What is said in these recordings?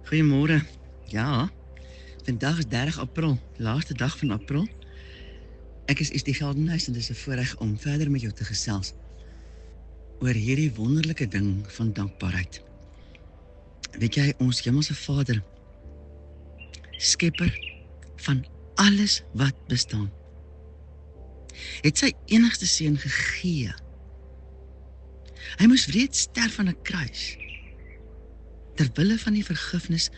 Goeiemôre. Ja, vandag is 30 April, laaste dag van April. Ek is die Geldenhuis en dit is 'n voorreg om verder met jou te gesels oor hierdie wonderlike ding van dankbaarheid. Weet jy, ons Hemelse Vader, skepper van alles wat bestaan, het sy enigste seun gegee. Hy moes wreed sterf aan 'n kruis, ter wille van die vergifnis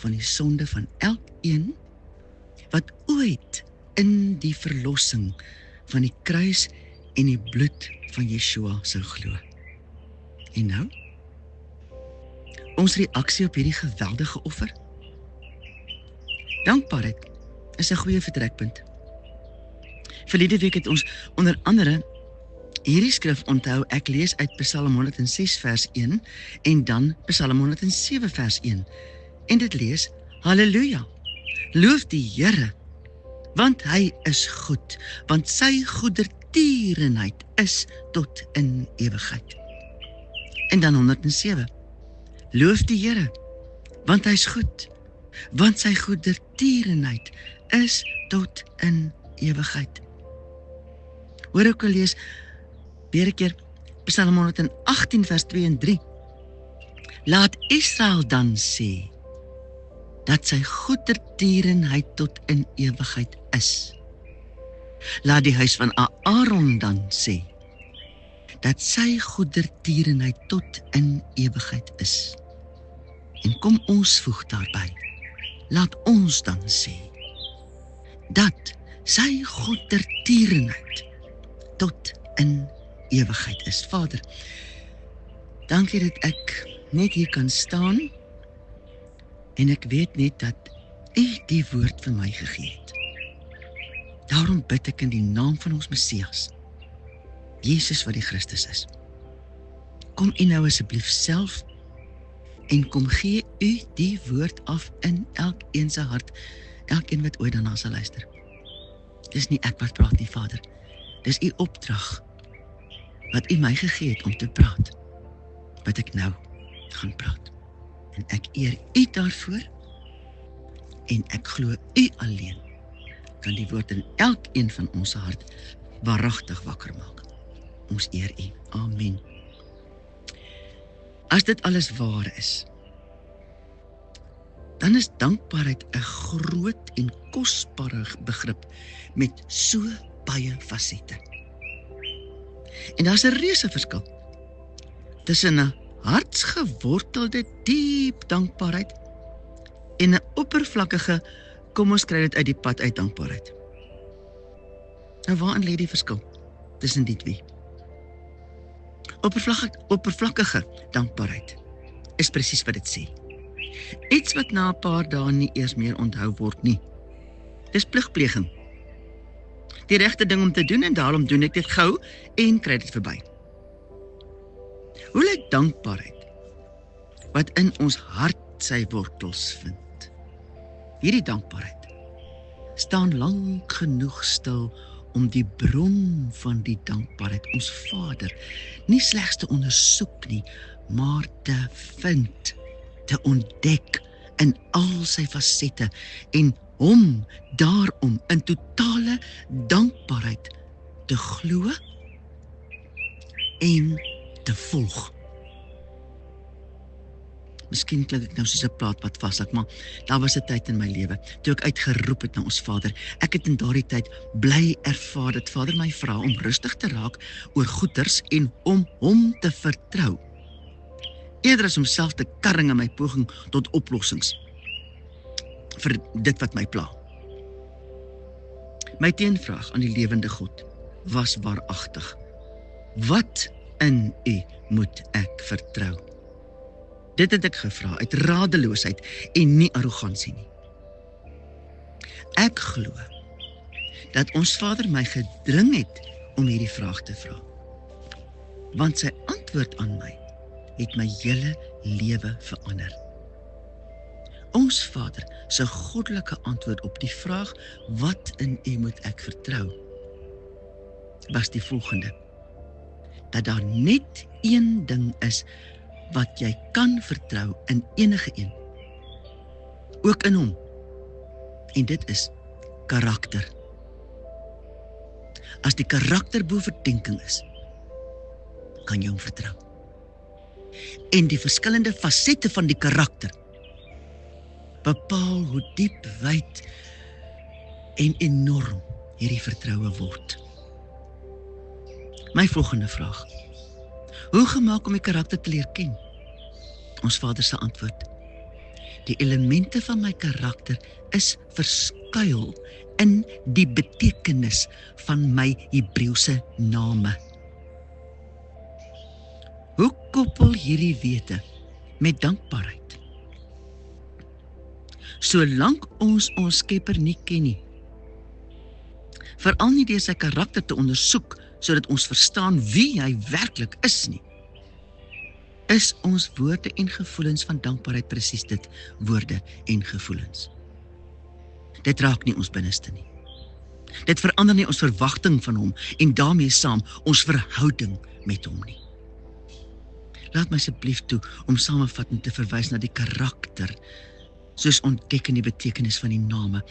van die sonde van elkeen wat ooit in die verlossing van die kruis en die bloed van Yeshua sou glo. En nou? Ons reaksie op hierdie geweldige offer? Dankbaarheid is 'n goeie vertrekpunt. Verlede week het ons onder andere hierdie skrif onthou. Ek lees uit Psalm 106 vers 1 en dan Psalm 107 vers 1. En dit lees: Halleluja, loof die Here, want hy is goed, want sy goedertierenheid is tot in ewigheid. En dan 107. Loof die Here, want hy is goed, want sy goedertierenheid is tot in ewigheid. Hoor ook al lees weer 'n keer Psalm 118 vers 2 en 3. Laat Israel dan sê dat sy goedertierenheid tot in ewigheid is. Laat die huis van Aaron dan sê dat sy goedertierenheid tot in ewigheid is. En kom ons voeg daarby, laat ons dan sê dat sy goedertierenheid tot in ewigheid is. Vader, dankie dat ek net hier kan staan en ek weet net dat U die woord vir my gegee het. Daarom bid ek in die naam van ons Messias, Jesus wat die Christus is. Kom U nou asseblief self en kom gee U die woord af in elkeen se hart, elkeen wat ooit daarna sal luister. Dis nie ek wat praat nie, Vader. Dis U opdrag wat U my gegee het om te praat, wat ek nou gaan praat. En ek eer U daarvoor, en ek glo U alleen kan die woord in elkeen van ons hart waaragtig wakker maak. Ons eer U. Amen. As dit alles waar is, dan is dankbaarheid 'n groot en kosbare begrip met so baie fasette. En daar's 'n reuse verskil tussen 'n hartsgewortelde, diep dankbaarheid en 'n oppervlakkige, kom ons kry dit uit die pad uit dankbaarheid. Nou waarin lê die verskil tussen die twee? Oppervlakkige dankbaarheid is presies wat dit sê. Iets wat na 'n paar dae nie eers meer onthou word nie. Dis pligpleging. Die regte ding om te doen en daarom doen ek dit gou en kry dit verby. Hoe lyk dankbaarheid wat in ons hart sy wortels vind? Hierdie dankbaarheid staan lank genoeg stil om die bron van die dankbaarheid, ons Vader, nie slegs te ondersoek nie, maar te vind, te ontdek in al sy fasette en hom daarom in totale dankbaarheid te glo en te volg. Miskien klink ek nou soos 'n plaat wat vashak, maar daar was 'n tyd in my lewe toe ek uitgeroep het na ons Vader. Ek het in daardie tyd bly ervaar dat Vader my vra om rustig te raak oor goeders en om hom te vertrou, eerder as homself te karring in my poging tot oplossings vir dit wat my pla. My teenvraag aan die lewende God was waaragtig: wat in U moet ek vertrou? Dit het ek gevra uit radeloosheid en nie arrogansie nie. Ek glo dat ons Vader my gedring het om hierdie vraag te vra, want sy antwoord aan my het my hele lewe verander. Ons Vader se goddelike antwoord op die vraag, wat in U moet ek vertrou, was die volgende: dat daar net een ding is wat jy kan vertrou in enige een, ook in hom. En dit is karakter. As die karakter bo verdenking is, kan jy hom vertrou. En die verskillende fasette van die karakter bepaal hoe diep, wyd en enorm hierdie vertroue word. My volgende vraag: hoe gemaak om die karakter te leer ken? Ons Vader se antwoord: die elemente van my karakter is verskuil in die betekenis van my Hebreëse name. Hoe koppel hierdie wete met dankbaarheid? Solank ons Skepper nie ken nie, veral nie deur sy karakter te ondersoek, sodat ons verstaan wie hy werklik is nie, is ons woorde en gevoelens van dankbaarheid presies dit, woorde en gevoelens. Dit raak nie ons binneste nie. Dit verander nie ons verwagting van hom en daarmee saam ons verhouding met hom nie. Laat my asseblief toe om samevattend te verwys na die karakter, soos ontdek in die betekenis van die name.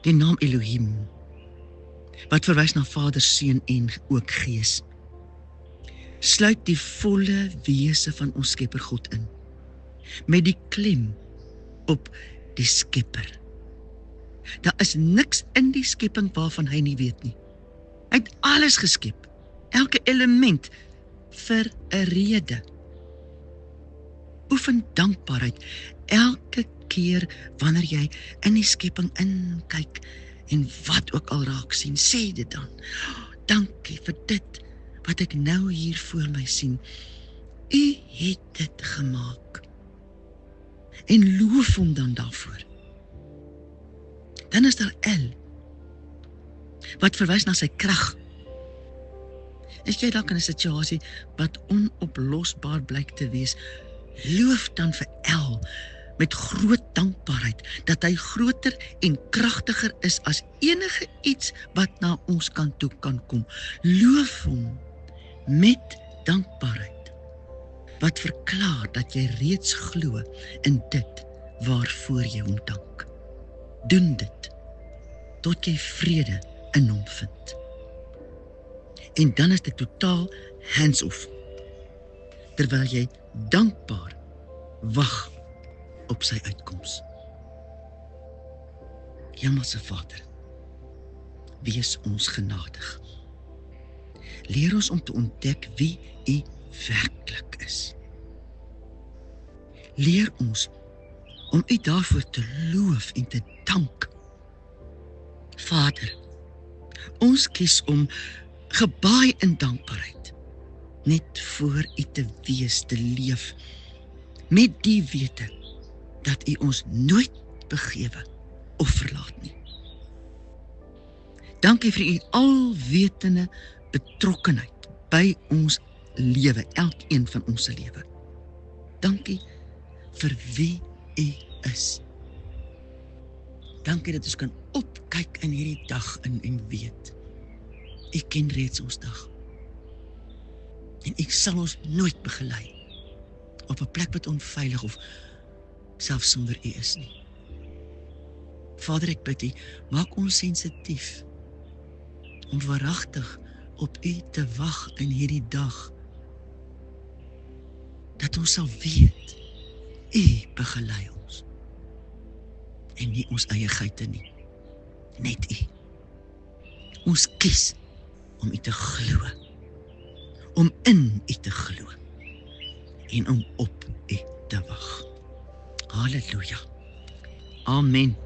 Die naam Elohim, wat verwys na Vader, Seun en ook Gees, sluit die volle wese van ons Skepper God in, met die klem op die Skepper. Daar is niks in die skepping waarvan hy nie weet nie. Hy het alles geskep, elke element vir 'n rede. Oefen dankbaarheid elke keer wanneer jy in die skepping inkyk en wat ook al raak sien, sê dit dan: dankie vir dit wat ek nou hier voor my sien. U het dit gemaak. En loof hom dan daarvoor. Dan is daar El, wat verwys na sy krag. Is jy dalk in 'n situasie wat onoplosbaar blyk te wees, loof dan vir El met groot dankbaarheid dat hy groter en kragtiger is as enige iets wat na ons kant toe kan kom. Loof hom met dankbaarheid, wat verklaar dat jy reeds glo in dit waarvoor jy hom dank. Doen dit tot jy vrede in hom vind. En dan is dit totaal hands-off, terwyl jy dankbaar wag op sy uitkoms. Hemelse Vader, wees ons genadig. Leer ons om te ontdek wie U werklik is. Leer ons om U daarvoor te loof en te dank. Vader, ons kies om gebaai in dankbaarheid, net voor U te wees, te leef, met die wete dat U ons nooit begewe of verlaat nie. Dankie vir U alwetende betrokkenheid by ons lewe, elkeen van ons lewe. Dankie vir wie U is. Dankie dat ons kan opkyk in hierdie dag en weet, U ken reeds ons dag. En U sal ons nooit begelei op 'n plek wat onveilig of selfs sonder U is nie. Vader, ek bid U, maak ons sensitief om waaragtig op U te wag in hierdie dag, dat ons sal weet, U begelei ons, en nie ons eie geite nie, net U. Ons kies om U te glo, om in U te glo, en om op U te wag. Halleluja. Amen.